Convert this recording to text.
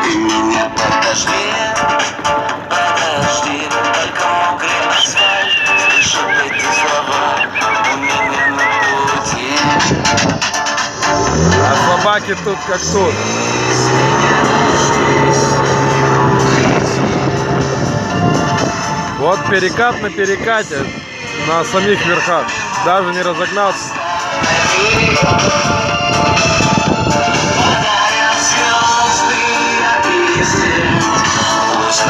Ты меня подожди, подожди, только мокрый асфальт слышит эти слова у меня на пути. А собаки тут как тут. Вот перекат на перекате на самих верхах. Даже не разогнаться. Подарят звезды, а песни пусть